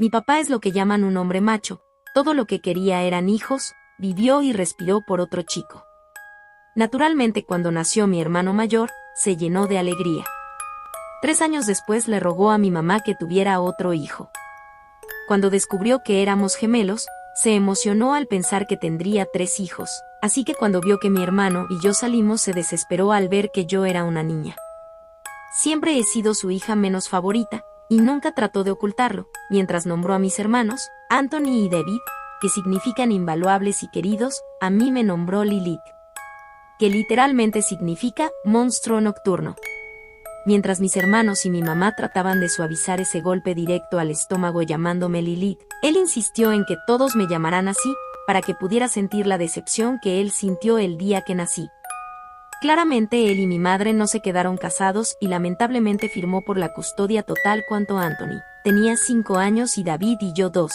Mi papá es lo que llaman un hombre macho, todo lo que quería eran hijos, vivió y respiró por otro chico. Naturalmente, cuando nació mi hermano mayor, se llenó de alegría. 3 años después le rogó a mi mamá que tuviera otro hijo. Cuando descubrió que éramos gemelos, se emocionó al pensar que tendría 3 hijos, así que cuando vio que mi hermano y yo salimos se desesperó al ver que yo era una niña. Siempre he sido su hija menos favorita, y nunca trató de ocultarlo, mientras nombró a mis hermanos, Anthony y David, que significan invaluables y queridos, a mí me nombró Lilith, que literalmente significa monstruo nocturno. Mientras mis hermanos y mi mamá trataban de suavizar ese golpe directo al estómago llamándome Lilith, él insistió en que todos me llamaran así, para que pudiera sentir la decepción que él sintió el día que nací. Claramente él y mi madre no se quedaron casados y lamentablemente firmó por la custodia total cuanto Anthony tenía 5 años y David y yo 2.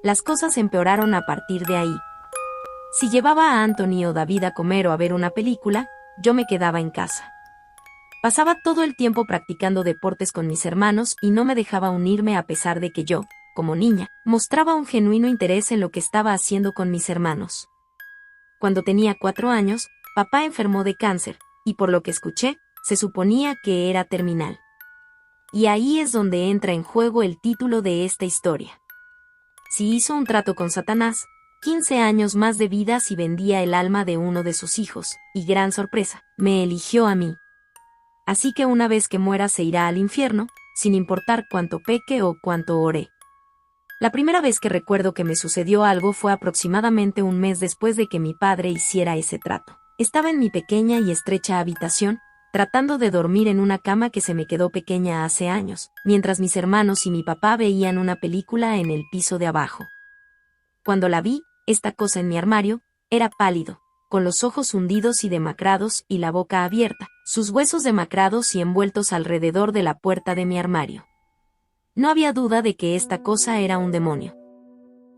Las cosas empeoraron a partir de ahí. Si llevaba a Anthony o David a comer o a ver una película, yo me quedaba en casa. Pasaba todo el tiempo practicando deportes con mis hermanos y no me dejaba unirme a pesar de que yo, como niña, mostraba un genuino interés en lo que estaba haciendo con mis hermanos. Cuando tenía 4 años, papá enfermó de cáncer, y por lo que escuché, se suponía que era terminal. Y ahí es donde entra en juego el título de esta historia. Si hizo un trato con Satanás, 15 años más de vida si vendía el alma de uno de sus hijos, y gran sorpresa, me eligió a mí. Así que una vez que muera se irá al infierno, sin importar cuánto peque o cuánto oré. La primera vez que recuerdo que me sucedió algo fue aproximadamente un mes después de que mi padre hiciera ese trato. Estaba en mi pequeña y estrecha habitación, tratando de dormir en una cama que se me quedó pequeña hace años, mientras mis hermanos y mi papá veían una película en el piso de abajo. Cuando la vi, esta cosa en mi armario, era pálido, con los ojos hundidos y demacrados y la boca abierta, sus huesos demacrados y envueltos alrededor de la puerta de mi armario. No había duda de que esta cosa era un demonio.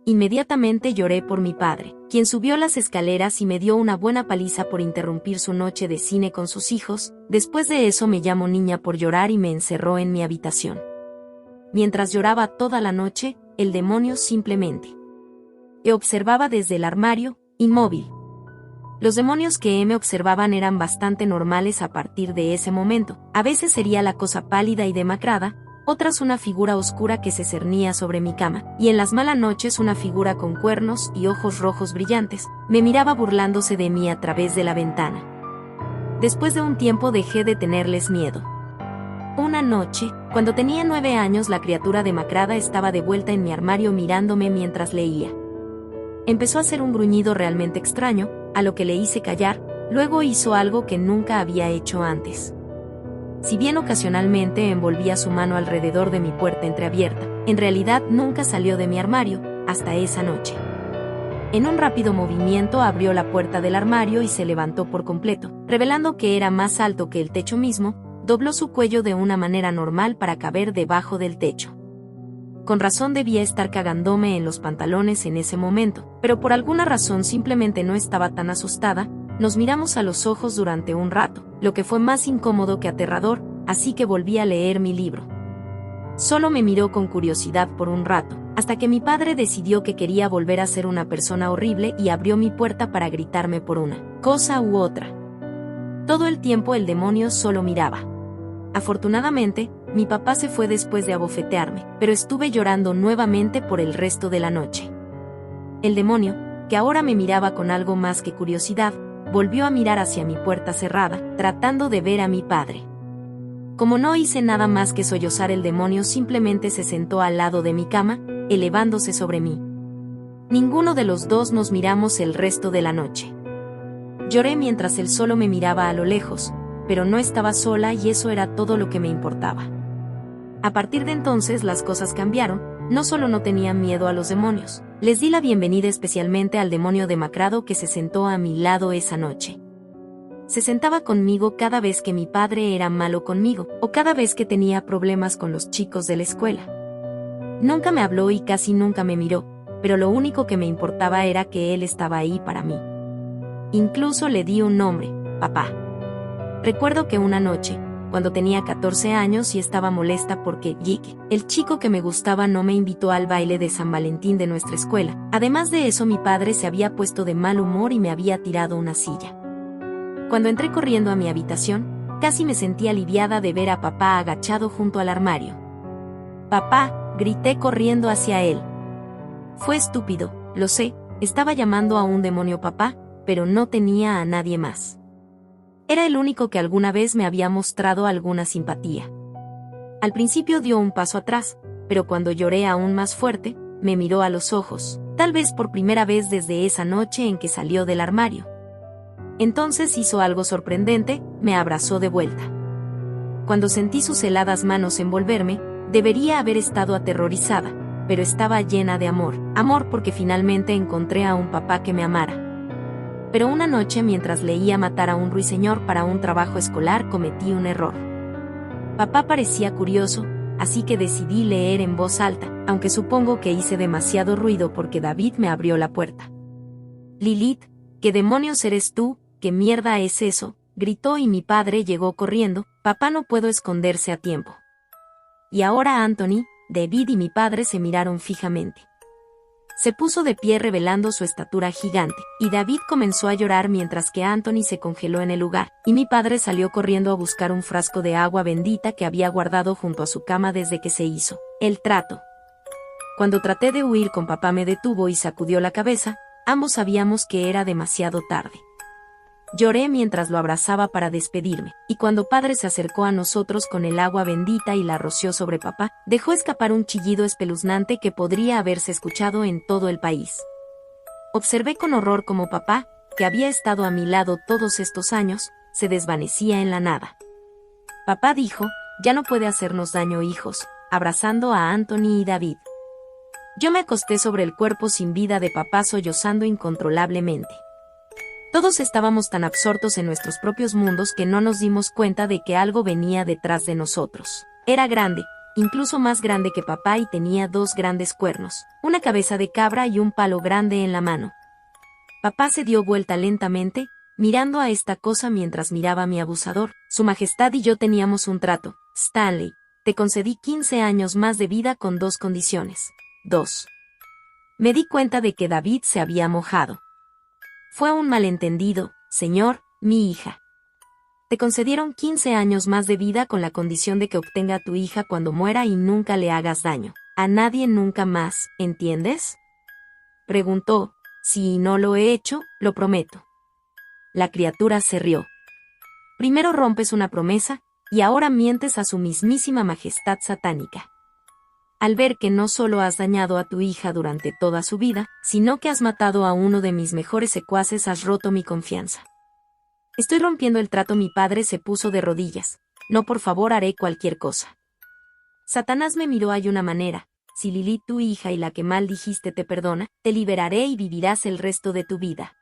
Inmediatamente lloré por mi padre, quien subió las escaleras y me dio una buena paliza por interrumpir su noche de cine con sus hijos. Después de eso me llamó niña por llorar y me encerró en mi habitación. Mientras lloraba toda la noche, el demonio simplemente me observaba desde el armario, inmóvil. Los demonios que me observaban eran bastante normales a partir de ese momento. A veces sería la cosa pálida y demacrada, otras una figura oscura que se cernía sobre mi cama, y en las malas noches una figura con cuernos y ojos rojos brillantes, me miraba burlándose de mí a través de la ventana. Después de un tiempo dejé de tenerles miedo. Una noche, cuando tenía 9 años, la criatura demacrada estaba de vuelta en mi armario mirándome mientras leía. Empezó a hacer un gruñido realmente extraño, a lo que le hice callar, luego hizo algo que nunca había hecho antes. Si bien ocasionalmente envolvía su mano alrededor de mi puerta entreabierta, en realidad nunca salió de mi armario, hasta esa noche. En un rápido movimiento abrió la puerta del armario y se levantó por completo, revelando que era más alto que el techo mismo, dobló su cuello de una manera normal para caber debajo del techo. Con razón debía estar cagándome en los pantalones en ese momento, pero por alguna razón simplemente no estaba tan asustada. Nos miramos a los ojos durante un rato, lo que fue más incómodo que aterrador, así que volví a leer mi libro. Solo me miró con curiosidad por un rato, hasta que mi padre decidió que quería volver a ser una persona horrible y abrió mi puerta para gritarme por una cosa u otra. Todo el tiempo el demonio solo miraba. Afortunadamente, mi papá se fue después de abofetearme, pero estuve llorando nuevamente por el resto de la noche. El demonio, que ahora me miraba con algo más que curiosidad, volvió a mirar hacia mi puerta cerrada, tratando de ver a mi padre. Como no hice nada más que sollozar, el demonio simplemente se sentó al lado de mi cama, elevándose sobre mí. Ninguno de los dos nos miramos el resto de la noche. Lloré mientras él solo me miraba a lo lejos, pero no estaba sola y eso era todo lo que me importaba. A partir de entonces las cosas cambiaron, no solo no tenía miedo a los demonios, les di la bienvenida especialmente al demonio demacrado que se sentó a mi lado esa noche. Se sentaba conmigo cada vez que mi padre era malo conmigo, o cada vez que tenía problemas con los chicos de la escuela. Nunca me habló y casi nunca me miró, pero lo único que me importaba era que él estaba ahí para mí. Incluso le di un nombre, papá. Recuerdo que una noche, cuando tenía 14 años y estaba molesta porque Jake, el chico que me gustaba, no me invitó al baile de San Valentín de nuestra escuela. Además de eso, mi padre se había puesto de mal humor y me había tirado una silla. Cuando entré corriendo a mi habitación, casi me sentí aliviada de ver a papá agachado junto al armario. «Papá», grité corriendo hacia él. Fue estúpido, lo sé, estaba llamando a un demonio papá, pero no tenía a nadie más. Era el único que alguna vez me había mostrado alguna simpatía. Al principio dio un paso atrás, pero cuando lloré aún más fuerte, me miró a los ojos, tal vez por primera vez desde esa noche en que salió del armario. Entonces hizo algo sorprendente, me abrazó de vuelta. Cuando sentí sus heladas manos envolverme, debería haber estado aterrorizada, pero estaba llena de amor porque finalmente encontré a un papá que me amara. Pero una noche, mientras leía Matar a un ruiseñor para un trabajo escolar, cometí un error. Papá parecía curioso, así que decidí leer en voz alta, aunque supongo que hice demasiado ruido porque David me abrió la puerta. «Lilith, ¿qué demonios eres tú? ¿Qué mierda es eso?», gritó y mi padre llegó corriendo. Papá no pudo esconderse a tiempo. Y ahora Anthony, David y mi padre se miraron fijamente. Se puso de pie revelando su estatura gigante, y David comenzó a llorar mientras que Anthony se congeló en el lugar, y mi padre salió corriendo a buscar un frasco de agua bendita que había guardado junto a su cama desde que se hizo el trato. Cuando traté de huir con papá me detuvo y sacudió la cabeza, ambos sabíamos que era demasiado tarde. Lloré mientras lo abrazaba para despedirme, y cuando padre se acercó a nosotros con el agua bendita y la roció sobre papá, dejó escapar un chillido espeluznante que podría haberse escuchado en todo el país. Observé con horror cómo papá, que había estado a mi lado todos estos años, se desvanecía en la nada. Papá dijo, «Ya no puede hacernos daño, hijos», abrazando a Anthony y David. Yo me acosté sobre el cuerpo sin vida de papá sollozando incontrolablemente. Todos estábamos tan absortos en nuestros propios mundos que no nos dimos cuenta de que algo venía detrás de nosotros. Era grande, incluso más grande que papá, y tenía 2 grandes cuernos, una cabeza de cabra y un palo grande en la mano. Papá se dio vuelta lentamente, mirando a esta cosa mientras miraba a mi abusador. Su Majestad y yo teníamos un trato. «Stanley, te concedí 15 años más de vida con 2 condiciones». 2. Me di cuenta de que David se había mojado. «Fue un malentendido, señor, mi hija. Te concedieron 15 años más de vida con la condición de que obtenga a tu hija cuando muera y nunca le hagas daño a nadie nunca más, ¿entiendes?», preguntó. «Si no lo he hecho, lo prometo». La criatura se rió. «Primero rompes una promesa, y ahora mientes a su mismísima majestad satánica. Al ver que no solo has dañado a tu hija durante toda su vida, sino que has matado a uno de mis mejores secuaces, has roto mi confianza. Estoy rompiendo el trato». Mi padre se puso de rodillas. «No, por favor, haré cualquier cosa». Satanás me miró. «Hay una manera. Si Lilith, tu hija y la que mal dijiste, te perdona, te liberaré y vivirás el resto de tu vida».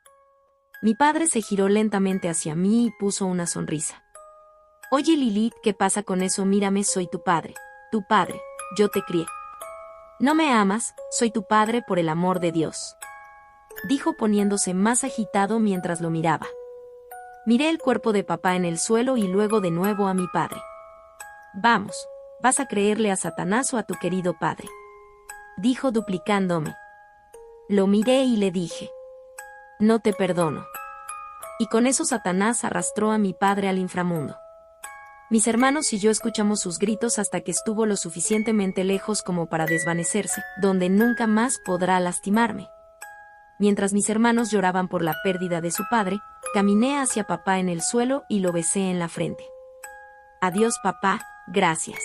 Mi padre se giró lentamente hacia mí y puso una sonrisa. «Oye, Lilith, ¿qué pasa con eso? Mírame, soy tu padre. Tu padre. Yo te crié. No me amas, soy tu padre, por el amor de Dios», dijo poniéndose más agitado mientras lo miraba. Miré el cuerpo de papá en el suelo y luego de nuevo a mi padre. «Vamos, ¿vas a creerle a Satanás o a tu querido padre?», dijo duplicándome. Lo miré y le dije, «No te perdono». Y con eso Satanás arrastró a mi padre al inframundo. Mis hermanos y yo escuchamos sus gritos hasta que estuvo lo suficientemente lejos como para desvanecerse, donde nunca más podrá lastimarme. Mientras mis hermanos lloraban por la pérdida de su padre, caminé hacia papá en el suelo y lo besé en la frente. «Adiós, papá, gracias».